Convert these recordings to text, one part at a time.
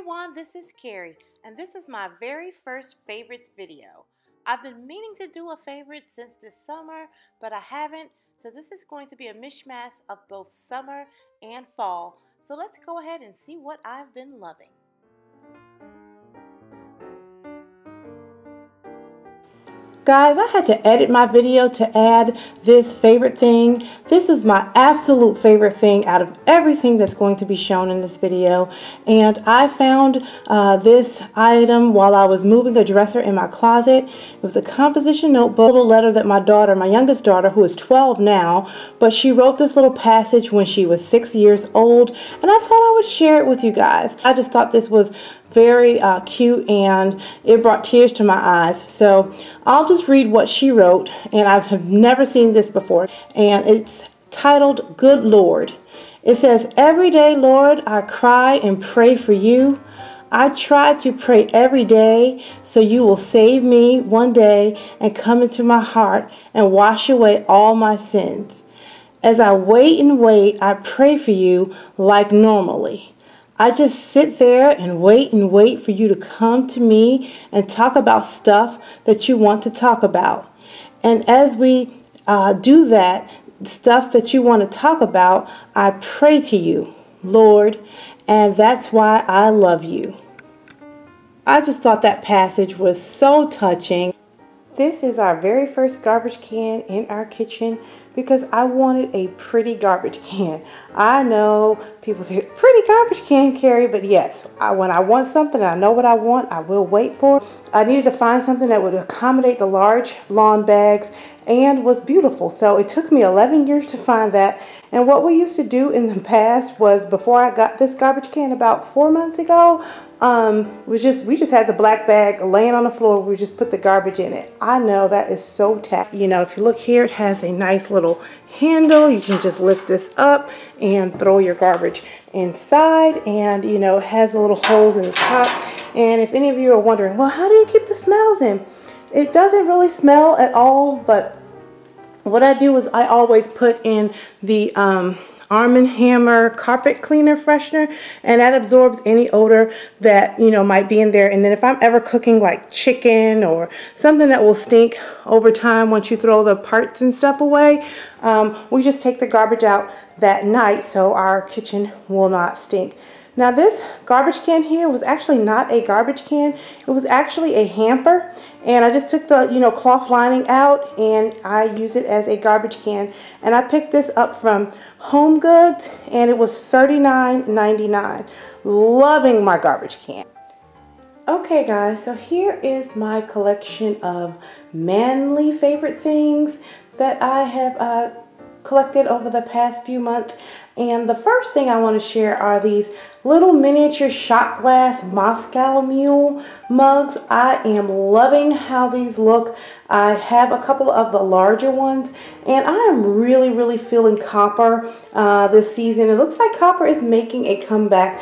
everyone, this is Carrie, and this is my very first favorites video. I've been meaning to do a favorite since this summer, but I haven't, so this is going to be a mishmash of both summer and fall. So let's go ahead and see what I've been loving. Guys, I had to edit my video to add this favorite thing. This is my absolute favorite thing out of everything that's going to be shown in this video. And I found this item while I was moving a dresser in my closet. It was a composition notebook, a little letter that my daughter, my youngest daughter, who is 12 now, but she wrote this little passage when she was 6 years old. And I thought I would share it with you guys. I just thought this was very cute, and it brought tears to my eyes. So I'll just read what she wrote, and I have never seen this before, and it's titled Good Lord. It says, "Every day, Lord, I cry and pray for you. I try to pray every day so you will save me one day and come into my heart and wash away all my sins. As I wait and wait, I pray for you like normally. I just sit there and wait for you to come to me and talk about stuff that you want to talk about. And as we do that, stuff that you want to talk about, I pray to you, Lord, and that's why I love you." I just thought that passage was so touching. This is our very first garbage can in our kitchen because I wanted a pretty garbage can. I know people say, "Pretty garbage can, Carrie," but yes, when I want something and I know what I want, I will wait for it. I needed to find something that would accommodate the large lawn bags and was beautiful. So it took me 11 years to find that. And what we used to do in the past was, before I got this garbage can about 4 months ago, we just had the black bag laying on the floor. We just put the garbage in it. I know that is so tacky. You know, if you look here, it has a nice little handle. You can just lift this up and throw your garbage inside, and you know, it has a little holes in the top. And if any of you are wondering, well, how do you keep the smells in? It doesn't really smell at all, but what I do is I always put in the Arm & Hammer carpet cleaner freshener, and that absorbs any odor that, you know, might be in there. And then if I'm ever cooking like chicken or something that will stink over time once you throw the parts and stuff away, we just take the garbage out that night so our kitchen will not stink. Now this garbage can here was actually not a garbage can. It was actually a hamper, and I just took the, you know, cloth lining out and I use it as a garbage can. And I picked this up from Home Goods and it was $39.99. Loving my garbage can. Okay guys, so here is my collection of manly favorite things that I have collected over the past few months. And the first thing I want to share are these little miniature shot glass Moscow Mule mugs. I am loving how these look. I have a couple of the larger ones, and I am really feeling copper this season. It looks like copper is making a comeback.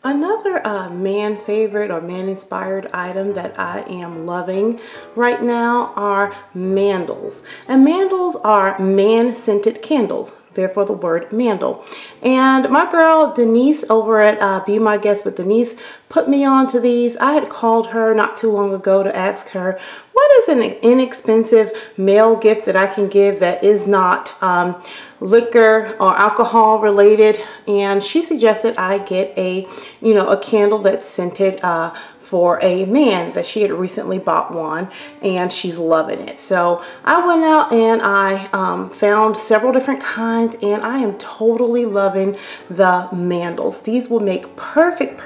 Another man favorite or man inspired item that I am loving right now are mandals. And mandals are man scented candles, therefore the word mandal. And my girl Denise over at Be My Guest with Denise put me on to these. I had called her not too long ago to ask her, what is an inexpensive male gift that I can give that is not liquor or alcohol related? And she suggested I get a candle that's scented for a man, that she had recently bought one and she's loving it. So I went out and I found several different kinds, and I am totally loving the mandals. These will make perfect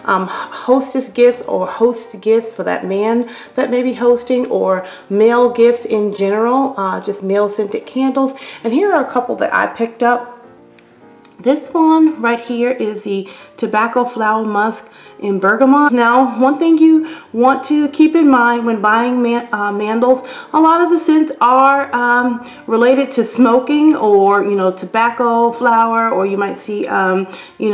hostess gifts or host gift for that man that may be hosting, or male gifts in general, just male scented candles. And here are a couple that I picked up. This one right here is the Tobacco Flower Musk in bergamot. Now, one thing you want to keep in mind when buying mandals, a lot of the scents are related to smoking, or tobacco flower, or you might see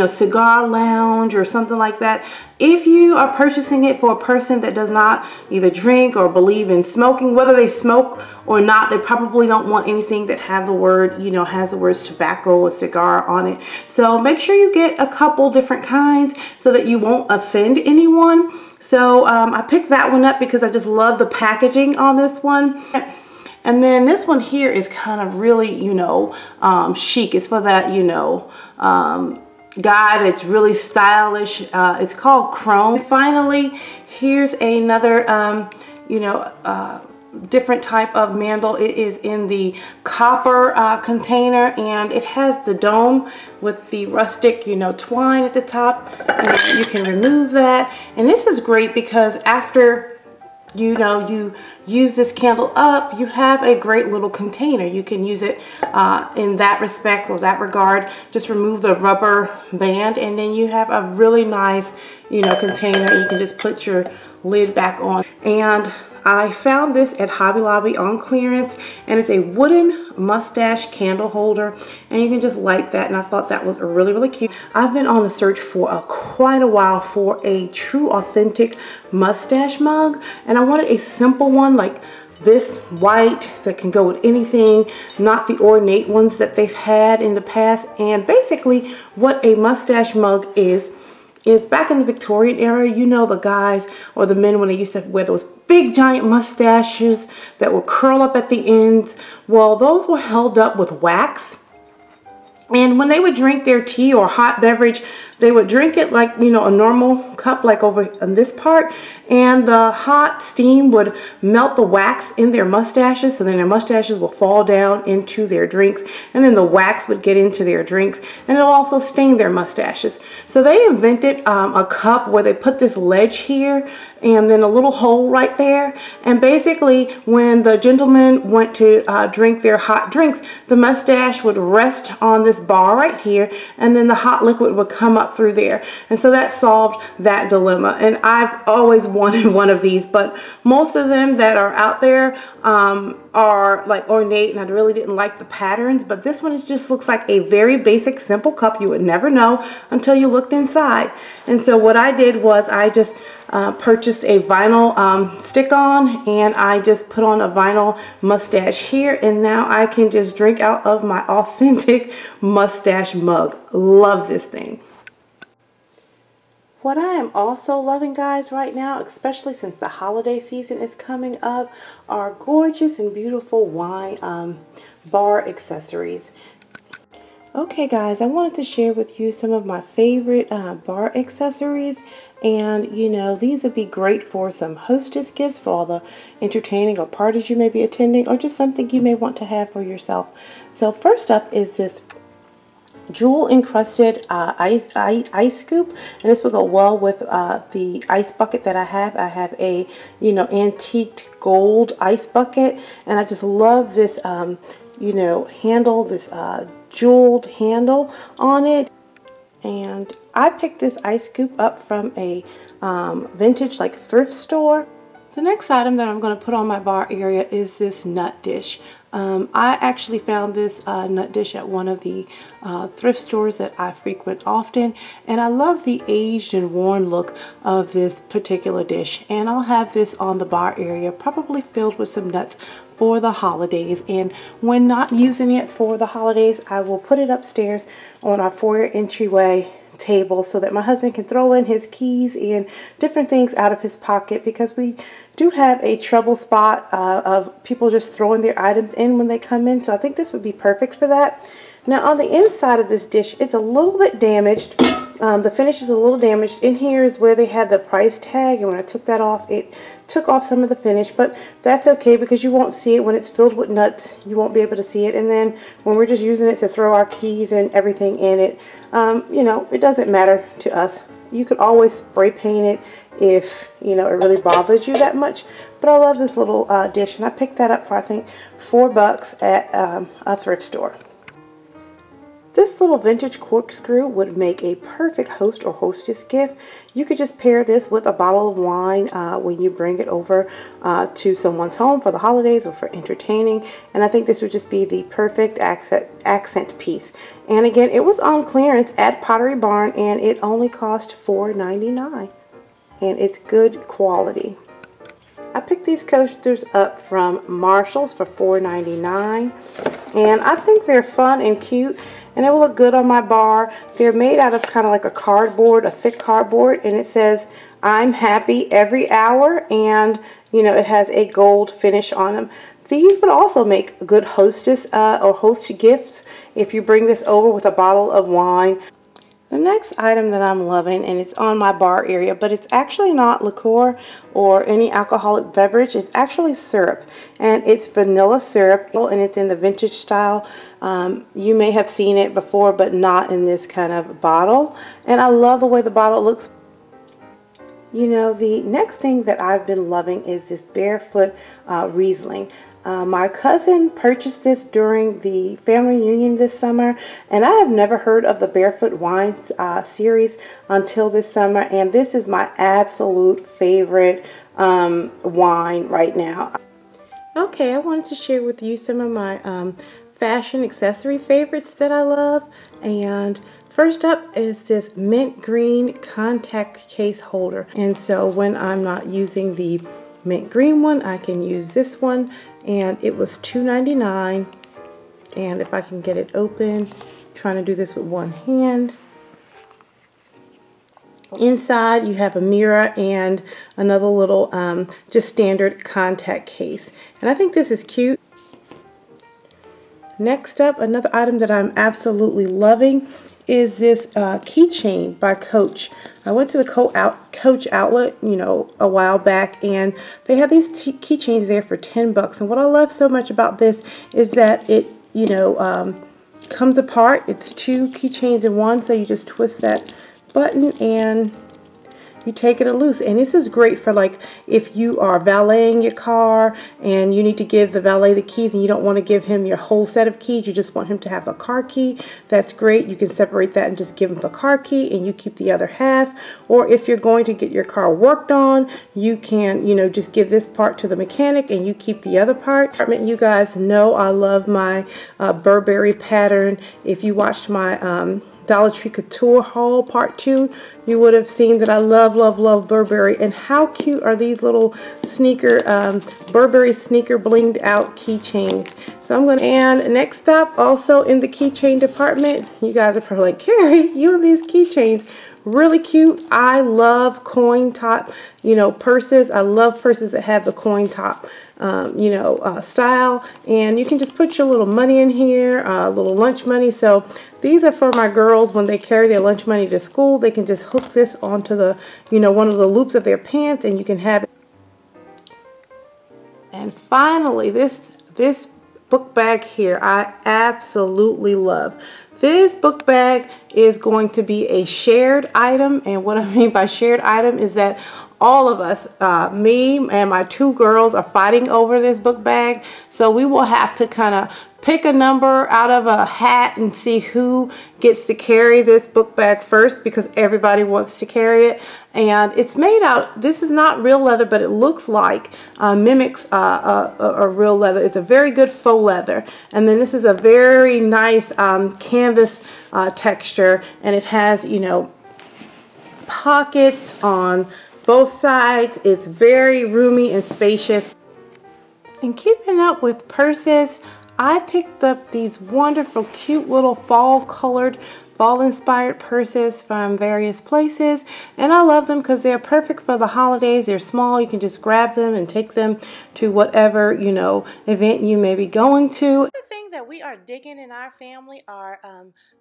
cigar lounge or something like that. If you are purchasing it for a person that does not either drink or believe in smoking, whether they smoke or not, they probably don't want anything that have the word, has the words tobacco or cigar on it. So make sure you get a couple different different kinds so that you won't offend anyone. So I picked that one up because I just love the packaging on this one. And then this one here is kind of really, you know, chic. It's for that, you know, guy that's really stylish. It's called Chrome. And finally, here's another, you know, different type of mandel. It is in the copper container, and it has the dome with the rustic, you know, twine at the top. And you can remove that. And this is great because after you know you use this candle up, you have a great little container. You can use it in that respect or that regard. Just remove the rubber band and then you have a really nice, you know, container. You can just put your lid back on. And I found this at Hobby Lobby on clearance, and it's a wooden mustache candle holder, and you can just light that, and I thought that was really cute. I've been on the search for quite a while for a true authentic mustache mug, and I wanted a simple one like this, white, that can go with anything, not the ornate ones that they've had in the past. And basically what a mustache mug is back in the Victorian era, you know, the guys or the men when they used to wear those big giant mustaches that would curl up at the ends. Well, those were held up with wax. And when they would drink their tea or hot beverage, they would drink it like, you know, a normal cup, like over on this part, and the hot steam would melt the wax in their mustaches, so then their mustaches will fall down into their drinks, and then the wax would get into their drinks, and it'll also stain their mustaches. So they invented a cup where they put this ledge here and then a little hole right there, and basically when the gentleman went to drink their hot drinks, the mustache would rest on this bar right here, and then the hot liquid would come up through there. And so that solved that dilemma. And I've always wanted one of these, but most of them that are out there are like ornate, and I really didn't like the patterns. But this one just looks like a very basic, simple cup. You would never know until you looked inside. And so what I did was I just purchased a vinyl stick-on, and I just put on a vinyl mustache here, and now I can just drink out of my authentic mustache mug. Love this thing. What I am also loving, guys, right now, especially since the holiday season is coming up, are gorgeous and beautiful wine bar accessories. Okay, guys, I wanted to share with you some of my favorite bar accessories. And, you know, these would be great for some hostess gifts for all the entertaining or parties you may be attending, or just something you may want to have for yourself. So first up is this jewel encrusted ice scoop, and this will go well with the ice bucket that I have. I have a, you know, antiqued gold ice bucket, and I just love this you know, handle, this jeweled handle on it. And I picked this ice scoop up from a vintage like thrift store. The next item that I'm going to put on my bar area is this nut dish. I actually found this nut dish at one of the thrift stores that I frequent often, and I love the aged and worn look of this particular dish. And I'll have this on the bar area, probably filled with some nuts for the holidays. And when not using it for the holidays, I will put it upstairs on our foyer entryway table so that my husband can throw in his keys and different things out of his pocket, because we do have a trouble spot of people just throwing their items in when they come in. So I think this would be perfect for that. Now on the inside of this dish, it's a little bit damaged. The finish is a little damaged. In here is where they had the price tag, and when I took that off, it took off some of the finish, but that's okay because you won't see it when it's filled with nuts. You won't be able to see it. And then when we're just using it to throw our keys and everything in it, you know, it doesn't matter to us. You could always spray paint it if, you know, it really bothers you that much. But I love this little dish, and I picked that up for, I think, $4 at a thrift store. This little vintage corkscrew would make a perfect host or hostess gift. You could just pair this with a bottle of wine when you bring it over to someone's home for the holidays or for entertaining. And I think this would just be the perfect accent piece. And again, it was on clearance at Pottery Barn, and it only cost $4.99. And it's good quality. I picked these coasters up from Marshall's for $4.99. And I think they're fun and cute. and it will look good on my bar. They're made out of kind of like a cardboard, a thick cardboard, and it says, "I'm happy every hour," and you know, it has a gold finish on them. These would also make a good hostess or host gifts if you bring this over with a bottle of wine. The next item that I'm loving, and it's on my bar area, but it's actually not liqueur or any alcoholic beverage. It's actually syrup, and it's vanilla syrup, and it's in the vintage style. You may have seen it before, but not in this kind of bottle. And I love the way the bottle looks. You know, the next thing that I've been loving is this Barefoot Riesling. My cousin purchased this during the family reunion this summer, and I have never heard of the Barefoot Wine series until this summer, and this is my absolute favorite wine right now. Okay, I wanted to share with you some of my fashion accessory favorites that I love, and first up is this mint green contact case holder. And so when I'm not using the mint green one, I can use this one, and it was $2.99. And if I can get it open, trying to do this with one hand. Inside you have a mirror and another little just standard contact case, and I think this is cute. Next up, another item that I'm absolutely loving is this keychain by Coach. I went to the Coach outlet, you know, a while back, and they have these keychains there for 10 bucks. And what I love so much about this is that it, you know, comes apart. It's two keychains in one, so you just twist that button and you take it loose. And this is great for, like, if you are valeting your car and you need to give the valet the keys and you don't want to give him your whole set of keys, you just want him to have a car key. That's great. You can separate that and just give him the car key and you keep the other half. Or if you're going to get your car worked on, you can, you know, just give this part to the mechanic and you keep the other part. You guys know I love my Burberry pattern. If you watched my Dollar Tree Couture haul part 2, you would have seen that I love, love, love Burberry. And how cute are these little sneaker, Burberry sneaker blinged out keychains. So I'm going to, and next up, also in the keychain department, you guys are probably like, Carrie, you and these keychains. Really cute. I love coin top, you know, purses. I love purses that have the coin top, you know, style. And you can just put your little money in here, little lunch money. So these are for my girls when they carry their lunch money to school. They can just hook this onto the, you know, one of the loops of their pants, and you can have it. And finally, this book bag here, I absolutely love. This book bag is going to be a shared item, and what I mean by shared item is that all of us, me and my 2 girls, are fighting over this book bag. So we will have to kind of pick a number out of a hat and see who gets to carry this book bag first, because everybody wants to carry it. And it's made out, this is not real leather, but it looks like, mimics a real leather. It's a very good faux leather. And then this is a very nice canvas texture, and it has, you know, pockets on both sides. It's very roomy and spacious. And keeping up with purses, I picked up these wonderful, cute little fall-colored, fall-inspired purses from various places, and I love them because they're perfect for the holidays. They're small. You can just grab them and take them to whatever, you know, event you may be going to. The thing that we are digging in our family are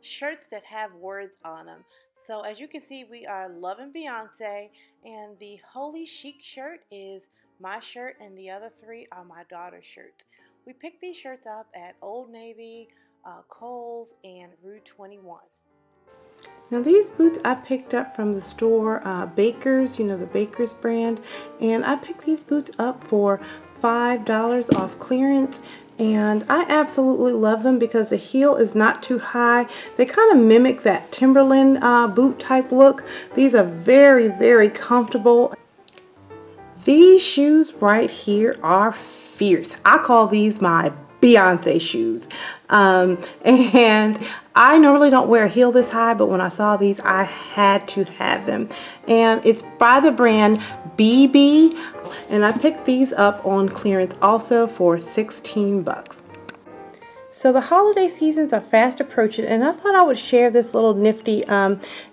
shirts that have words on them. So as you can see, we are loving Beyonce, and the Holy Chic shirt is my shirt, and the other 3 are my daughter's shirts. We picked these shirts up at Old Navy, Kohl's, and Rue 21. Now these boots I picked up from the store Baker's, you know, the Baker's brand, and I picked these boots up for $5 off clearance. And I absolutely love them because the heel is not too high. They kind of mimic that Timberland boot type look. These are very, very comfortable. These shoes right here are fierce. I call these my Beyonce shoes. And I normally don't wear a heel this high, but when I saw these, I had to have them. And it's by the brand BB, and I picked these up on clearance also for 16 bucks. So the holiday seasons are fast approaching, and I thought I would share this little nifty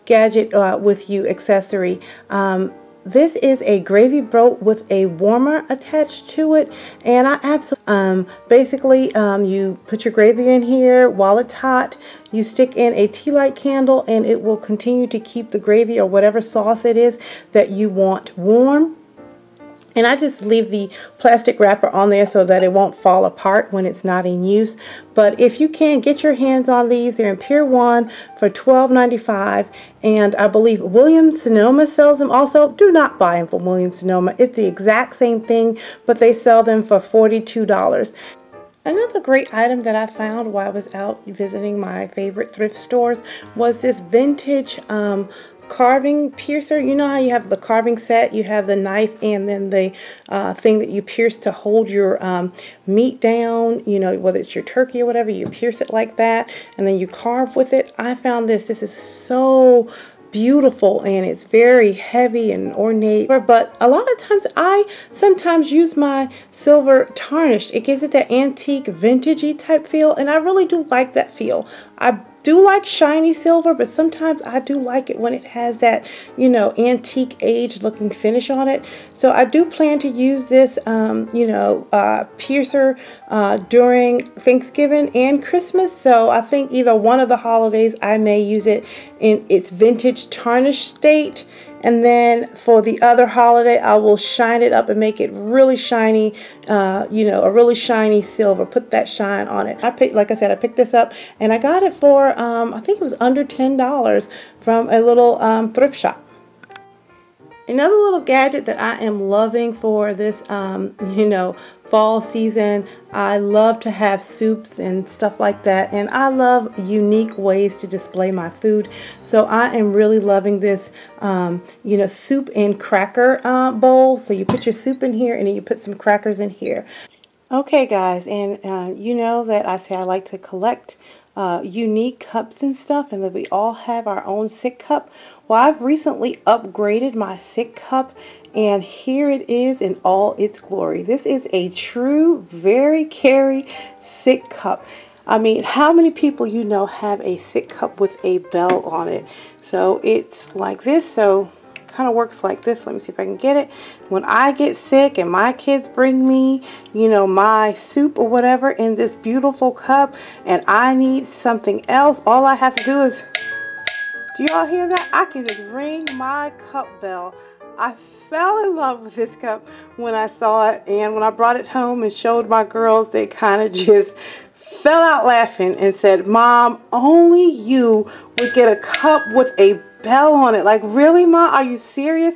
gadget with you, accessory. This is a gravy boat with a warmer attached to it, and I absolutely basically you put your gravy in here while it's hot. You stick in a tea light candle, and it will continue to keep the gravy or whatever sauce it is that you want warm. And I just leave the plastic wrapper on there so that it won't fall apart when it's not in use. But if you can, get your hands on these. They're in Pier 1 for $12.95. And I believe Williams-Sonoma sells them also. Do not buy them from Williams-Sonoma. It's the exact same thing, but they sell them for $42. Another great item that I found while I was out visiting my favorite thrift stores was this vintage carving piercer. You know how you have the carving set, you have the knife and then the thing that you pierce to hold your meat down, you know, whether it's your turkey or whatever, you pierce it like that and then you carve with it. I found this is so beautiful, and it's very heavy and ornate, but a lot of times I sometimes use my silver tarnished. It gives it that antique vintagey type feel, and I really do like that feel. I do like shiny silver, but sometimes I do like it when it has that, you know, antique age looking finish on it. So I do plan to use this piercer during Thanksgiving and Christmas. So I think either one of the holidays I may use it in its vintage tarnished state, and then for the other holiday I will shine it up and make it really shiny, a really shiny silver, put that shine on it. Like I said, I picked this up and I got it for I think it was under $10 from a little thrift shop. Another little gadget that I am loving for this, fall season, I love to have soups and stuff like that, and I love unique ways to display my food. So I am really loving this, soup and cracker bowl. So you put your soup in here and then you put some crackers in here. Okay, guys, and you know that I say I like to collect unique cups and stuff, and that we all have our own sick cup. Well, I've recently upgraded my sick cup, and here it is in all its glory. This is a true Veri Keri sick cup. I mean, how many people you know have a sick cup with a bell on it? So it's like this, so kind of works like this. Let me see if I can get it. When I get sick and my kids bring me, my soup or whatever in this beautiful cup, and I need something else, all I have to do is, do y'all hear that? I can just ring my cup bell. I fell in love with this cup when I saw it, and when I brought it home and showed my girls, they kind of just fell out laughing and said, "Mom, only you would get a cup with a bell on it." Like, really, Mom? Are you serious?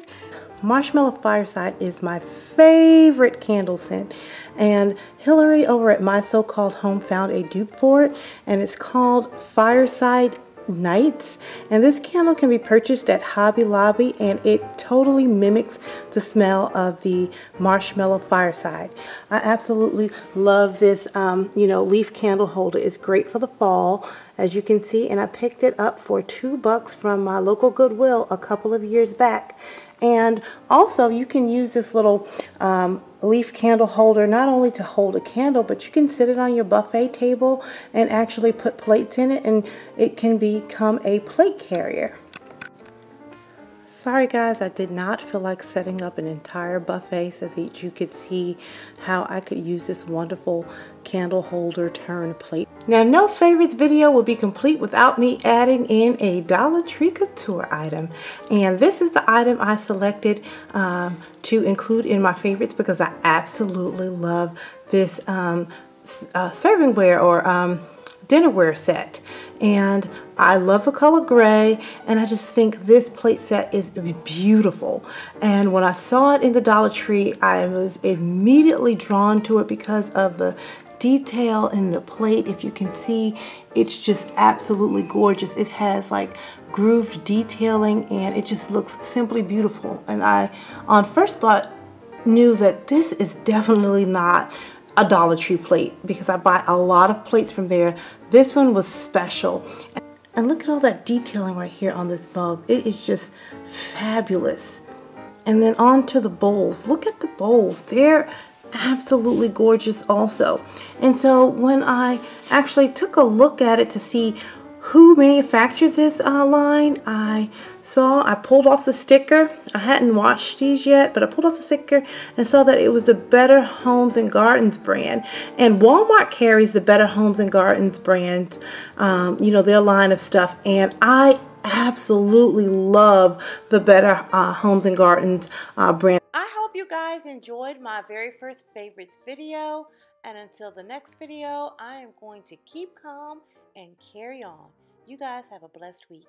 Marshmallow Fireside is my favorite candle scent, and Hillary over at My So-Called Home found a dupe for it, and it's called Fireside Nights, and this candle can be purchased at Hobby Lobby, and it totally mimics the smell of the Marshmallow Fireside. I absolutely love this leaf candle holder. It's great for the fall, as you can see, and I picked it up for $2 from my local Goodwill a couple of years back. And also you can use this little leaf candle holder not only to hold a candle, but you can sit it on your buffet table and actually put plates in it, and it can become a plate carrier. Sorry guys, I did not feel like setting up an entire buffet so that you could see how I could use this wonderful candle holder turn plate. Now, no favorites video will be complete without me adding in a Dollar Tree couture item. And this is the item I selected to include in my favorites because I absolutely love this servingware or dinnerware set, and I love the color gray, and I just think this plate set is beautiful. And when I saw it in the Dollar Tree, I was immediately drawn to it because of the detail in the plate. If you can see, it's just absolutely gorgeous. It has like grooved detailing, and it just looks simply beautiful. And I, on first thought, knew that this is definitely not a Dollar Tree plate because I buy a lot of plates from there. This one was special. And look at all that detailing right here on this mug. It is just fabulous. And then on to the bowls. Look at the bowls. They're absolutely gorgeous also. And so when I actually took a look at it to see who manufactured this line, I pulled off the sticker. I hadn't watched these yet, but I pulled off the sticker and saw that it was the Better Homes and Gardens brand. And Walmart carries the Better Homes and Gardens brand, you know, their line of stuff. And I absolutely love the Better Homes and Gardens brand. I hope you guys enjoyed my very first favorites video. And until the next video, I am going to keep calm and carry on. You guys have a blessed week.